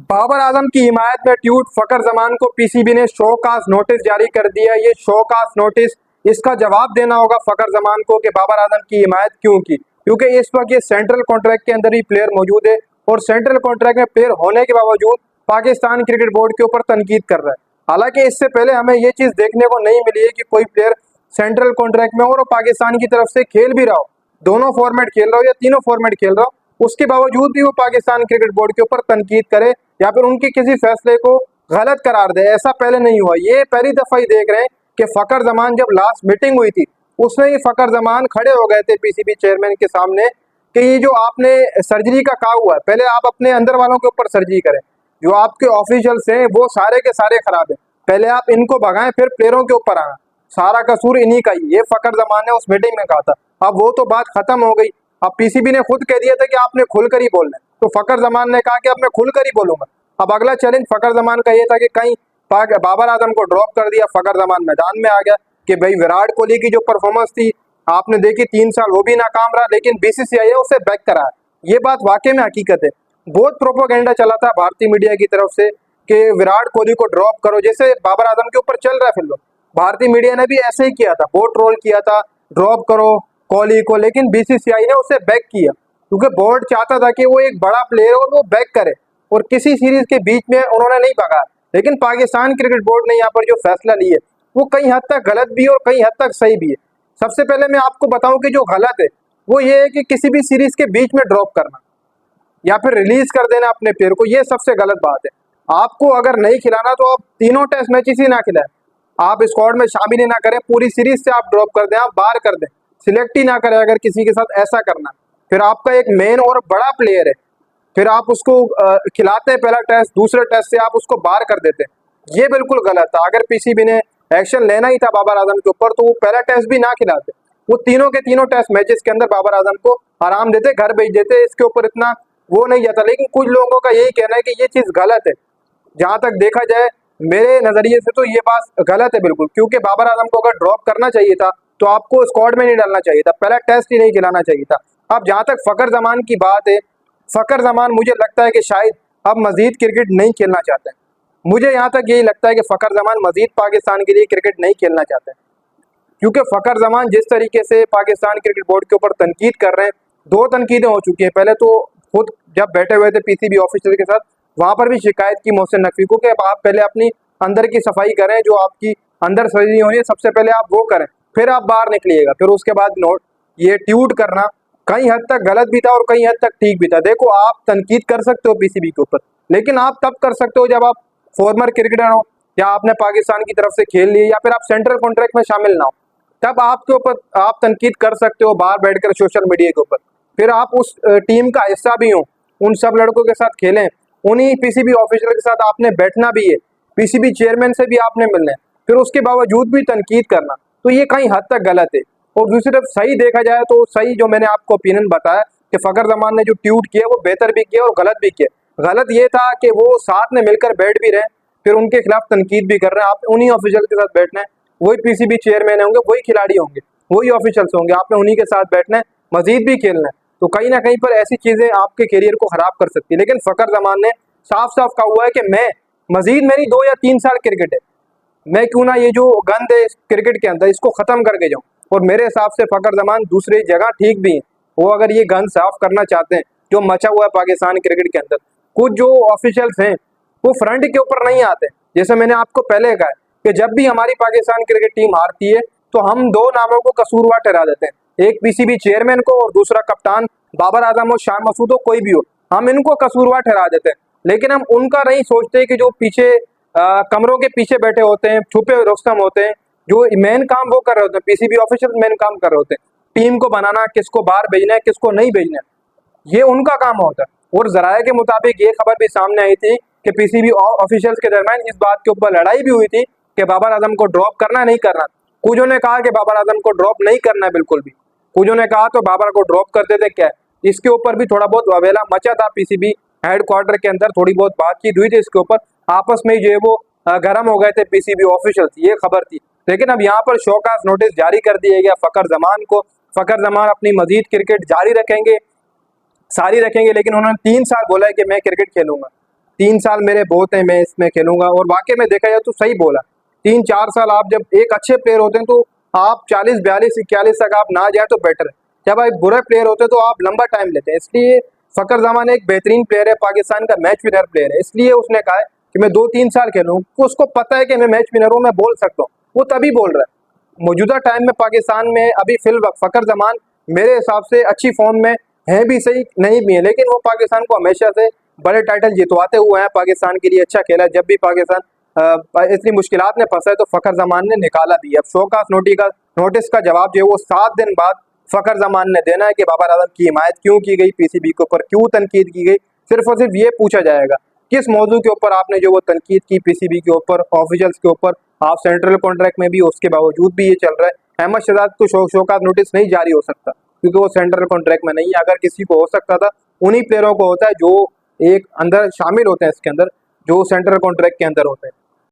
बाबर आजम की हिमायत में ट्यूट फकर जमान को पीसीबी ने शोकाज नोटिस जारी कर दिया। ये शोकाज नोटिस, इसका जवाब देना होगा फकर जमान को कि बाबर आजम की हिमायत क्यों की, क्योंकि इस वक्त ये सेंट्रल कॉन्ट्रैक्ट के अंदर ही प्लेयर मौजूद है और सेंट्रल कॉन्ट्रैक्ट में प्लेयर होने के बावजूद पाकिस्तान क्रिकेट बोर्ड के ऊपर तनकीद कर रहा है। हालांकि इससे पहले हमें ये चीज देखने को नहीं मिली है कि कोई प्लेयर सेंट्रल कॉन्ट्रैक्ट में हो और पाकिस्तान की तरफ से खेल भी रहा हो, दोनों फॉर्मेट खेल रहा हो या तीनों फॉर्मेट खेल रहा हो, उसके बावजूद भी वो पाकिस्तान क्रिकेट बोर्ड के ऊपर तनकीद करे या फिर उनके किसी फैसले को गलत करार दे। ऐसा पहले नहीं हुआ। ये पहली दफा ही देख रहे हैं कि फकर जमान जब लास्ट मीटिंग हुई थी उसमें ही फकर जमान खड़े हो गए थे पीसीबी चेयरमैन के सामने कि ये जो आपने सर्जरी का कहा हुआ है, पहले आप अपने अंदर वालों के ऊपर सर्जरी करें। जो आपके ऑफिशियल्स हैं वो सारे के सारे खराब हैं, पहले आप इनको भगाएं फिर प्लेयरों के ऊपर आना, सारा कसूर इन्हीं का ही। ये फकर जमान ने उस मीटिंग में कहा था। अब वो तो बात खत्म हो गई। अब पीसीबी ने खुद कह दिया था कि आपने खुलकर ही बोलना है, तो फकर जमान ने कहा कि अब मैं खुलकर ही बोलूंगा। अब अगला चैलेंज फकर जमान का ये था कि कहीं बाबर आजम को ड्रॉप कर दिया, फकर जमान मैदान में आ गया कि भाई विराट कोहली की जो परफॉर्मेंस थी आपने देखी 3 साल वो भी नाकाम रहा, लेकिन बीसीसीआई उसे बैक कराया। ये बात वाकई में हकीकत है। बहुत प्रोपोगेंडा चला था भारतीय मीडिया की तरफ से कि विराट कोहली को ड्रॉप करो, जैसे बाबर आजम के ऊपर चल रहा है फिल्म। भारतीय मीडिया ने भी ऐसे ही किया था, बहुत ट्रोल किया था ड्रॉप करो कोहली को, लेकिन बीसीसीआई ने उसे बैक किया क्योंकि बोर्ड चाहता था कि वो एक बड़ा प्लेयर और वो बैक करे, और किसी सीरीज के बीच में उन्होंने नहीं भगा। लेकिन पाकिस्तान क्रिकेट बोर्ड ने यहाँ पर जो फैसला लिए वो कई हद तक गलत भी है और कई हद तक सही भी है। सबसे पहले मैं आपको बताऊं कि जो गलत है वो ये है कि किसी भी सीरीज के बीच में ड्रॉप करना या फिर रिलीज कर देना अपने प्लेयर को, ये सबसे गलत बात है। आपको अगर नहीं खिलाना तो आप तीनों टेस्ट मैचेस ही ना खिलाएं, आप स्क्वाड में शामिल ही ना करें, पूरी सीरीज से आप ड्रॉप कर दें, आप बाहर कर दें, सिलेक्ट ही ना करें अगर किसी के साथ ऐसा करना। फिर आपका एक मेन और बड़ा प्लेयर है, फिर आप उसको खिलाते हैं पहला टेस्ट, दूसरे टेस्ट से आप उसको बाहर कर देते हैं, ये बिल्कुल गलत था। अगर पीसीबी ने एक्शन लेना ही था बाबर आजम के ऊपर तो वो पहला टेस्ट भी ना खिलाते, वो तीनों के तीनों टेस्ट मैचेस के अंदर बाबर आजम को आराम देते, घर भेज देते, इसके ऊपर इतना वो नहीं जाता। लेकिन कुछ लोगों का यही कहना है कि ये चीज गलत है। जहां तक देखा जाए मेरे नजरिए से तो ये बात गलत है बिल्कुल, क्योंकि बाबर आजम को अगर ड्रॉप करना चाहिए था तो आपको स्क्वाड में नहीं डालना चाहिए था, पहला टेस्ट ही नहीं खिलाना चाहिए था। अब जहां तक फकर जमान की बात है, फकर जमान मुझे लगता है कि शायद अब मजीद क्रिकेट नहीं खेलना चाहते हैं। मुझे यहाँ तक यही लगता है कि फकर जमान मजीद पाकिस्तान के लिए क्रिकेट नहीं खेलना चाहते हैं, क्योंकि फकर जमान जिस तरीके से पाकिस्तान क्रिकेट बोर्ड के ऊपर तनकीद कर रहे हैं, 2 तनकीदें हो चुकी हैं। पहले तो खुद जब बैठे हुए थे पीसीबी ऑफिसर के साथ वहां पर भी शिकायत की मोहसिन नकवी को कि आप पहले अपनी अंदर की सफाई करें, जो आपकी अंदर सर्जरी होनी है सबसे पहले आप वो करें, फिर आप बाहर निकलिएगा। फिर उसके बाद नोट ये ट्यूट करना कई हद तक गलत भी था और कई हद तक ठीक भी था। देखो आप तनकीद कर सकते हो पीसीबी के ऊपर, लेकिन आप तब कर सकते हो जब आप फॉर्मर क्रिकेटर हो या आपने पाकिस्तान की तरफ से खेल लिए या फिर आप सेंट्रल कॉन्ट्रैक्ट में शामिल ना हो, तब आपके ऊपर आप तनकीद कर सकते हो बाहर बैठकर सोशल मीडिया के ऊपर। फिर आप उस टीम का हिस्सा भी हो, उन सब लड़कों के साथ खेलें, उन्हीं पीसीबी ऑफिसर के साथ आपने बैठना भी है, पीसीबी चेयरमैन से भी आपने मिलना है, फिर उसके बावजूद भी तनकीद करना, तो ये कहीं हद तक गलत है। और दूसरी तरफ सही देखा जाए तो सही जो मैंने आपको ओपिनियन बताया कि फकर जमान ने जो ट्वीट किया वो बेहतर भी किया और गलत भी किया। गलत ये था कि वो साथ में मिलकर बैठ भी रहे फिर उनके खिलाफ तनकीद भी कर रहे हैं। आप उन्हीं ऑफिशियल के साथ बैठना है, वही पीसीबी चेयरमैन होंगे, वही खिलाड़ी होंगे, वही ऑफिशियल्स होंगे, आपने उन्हीं के साथ बैठना है, मजीद भी खेलना है, तो कहीं ना कहीं पर ऐसी चीजें आपके करियर को खराब कर सकती है। लेकिन फकर जमान ने साफ साफ कहा हुआ है कि मैं मजीद मेरी 2 या 3 साल क्रिकेट है, मैं क्यों ना ये जो गंद है क्रिकेट के अंदर इसको खत्म करके जाऊं। और मेरे हिसाब से फकर जमान दूसरी जगह ठीक भी है, वो अगर ये गंद साफ करना चाहते हैं जो मचा हुआ है पाकिस्तान क्रिकेट के अंदर। कुछ जो ऑफिशियल्स हैं वो फ्रंट के ऊपर नहीं आते, जैसे मैंने आपको पहले कहा कि जब भी हमारी पाकिस्तान क्रिकेट टीम हारती है तो हम 2 नामों को कसूरवार ठहरा देते हैं, एक पीसीबी चेयरमैन को और दूसरा कप्तान बाबर आजम हो, शान मसूद हो, कोई भी हो, हम इनको कसूरवार ठहरा देते हैं। लेकिन हम उनका नहीं सोचते कि जो पीछे कमरों के पीछे बैठे होते हैं, छुपे रुस्तम होते हैं, जो मेन काम वो कर रहे होते हैं, पीसीबी ऑफिशियल मेन काम कर रहे होते हैं, टीम को बनाना, किसको बाहर भेजना है किसको नहीं भेजना है, ये उनका काम होता है। और जराये के मुताबिक ये खबर भी सामने आई थी कि पीसीबी ऑफिशियल्स के दरमियान इस बात के ऊपर लड़ाई भी हुई थी कि बाबर आजम को ड्रॉप करना नहीं करना। कुछ ने कहा कि बाबर आजम को ड्रॉप नहीं करना है बिल्कुल भी, कुछ ने कहा तो बाबर को ड्रॉप कर देते क्या। इसके ऊपर भी थोड़ा बहुत अवेला मचा था, पीसीबी हेडक्वार्टर के अंदर थोड़ी बहुत बातचीत हुई थी, इसके ऊपर आपस में जो है वो गर्म हो गए थे पीसीबी ऑफिशियल्स, ये खबर थी। लेकिन अब यहाँ पर शोकाज नोटिस जारी कर दिया गया फकर जमान को। फकर जमान अपनी मजीद क्रिकेट जारी रखेंगे, सारी रखेंगे, लेकिन उन्होंने 3 साल बोला है कि मैं क्रिकेट खेलूंगा। 3 साल मेरे बहुत है, मैं इसमें खेलूंगा। और वाकई में देखा जाए तो सही बोला, 3-4 साल आप जब एक अच्छे प्लेयर होते हैं तो आप 40, 42, 41 तक आप ना जाए तो बेटर है। जब आप बुरे प्लेयर होते हैं तो आप लंबा टाइम लेते हैं। इसलिए फकर जमान एक बेहतरीन प्लेयर है, पाकिस्तान का मैच विनर प्लेयर है। इसलिए उसने कहा है कि मैं 2-3 साल खेलूँ, उसको पता है कि मैं मैच विनर हूँ, मैं बोल सकता हूँ, वो तभी बोल रहा है। मौजूदा टाइम में पाकिस्तान में अभी फिल वक्त फकर जमान मेरे हिसाब से अच्छी फॉर्म में है भी सही, नहीं भी है, लेकिन वो पाकिस्तान को हमेशा से बड़े टाइटल जितवाते हुए हैं, पाकिस्तान के लिए अच्छा खेला है। जब भी पाकिस्तान इतनी मुश्किलात में फंसा है तो फकर जमान ने निकाला भी है। अब शोकास नोटिस का जवाब जो है वो 7 दिन बाद फकर जमान ने देना है कि बाबर आजम की हिमायत क्यों की गई, पीसीबी के ऊपर क्यों तनकीद की गई। सिर्फ और सिर्फ ये पूछा जाएगा किस मौजू के ऊपर आपने जो वो तनकीद की पीसीबी के ऊपर, ऑफिशियल्स के ऊपर, आप सेंट्रल कॉन्ट्रैक्ट में भी, उसके बावजूद भी ये चल रहा है। अहमद शहजाद को शोकास नोटिस नहीं जारी हो सकता क्योंकि वो सेंट्रल कॉन्ट्रैक्ट में नहीं है। अगर किसी को हो सकता था उन्हीं प्लेयरों को होता है जो एक अंदर शामिल होते हैं, इसके अंदर जो सेंट्रल कॉन्ट्रैक्ट के अंदर होते हैं।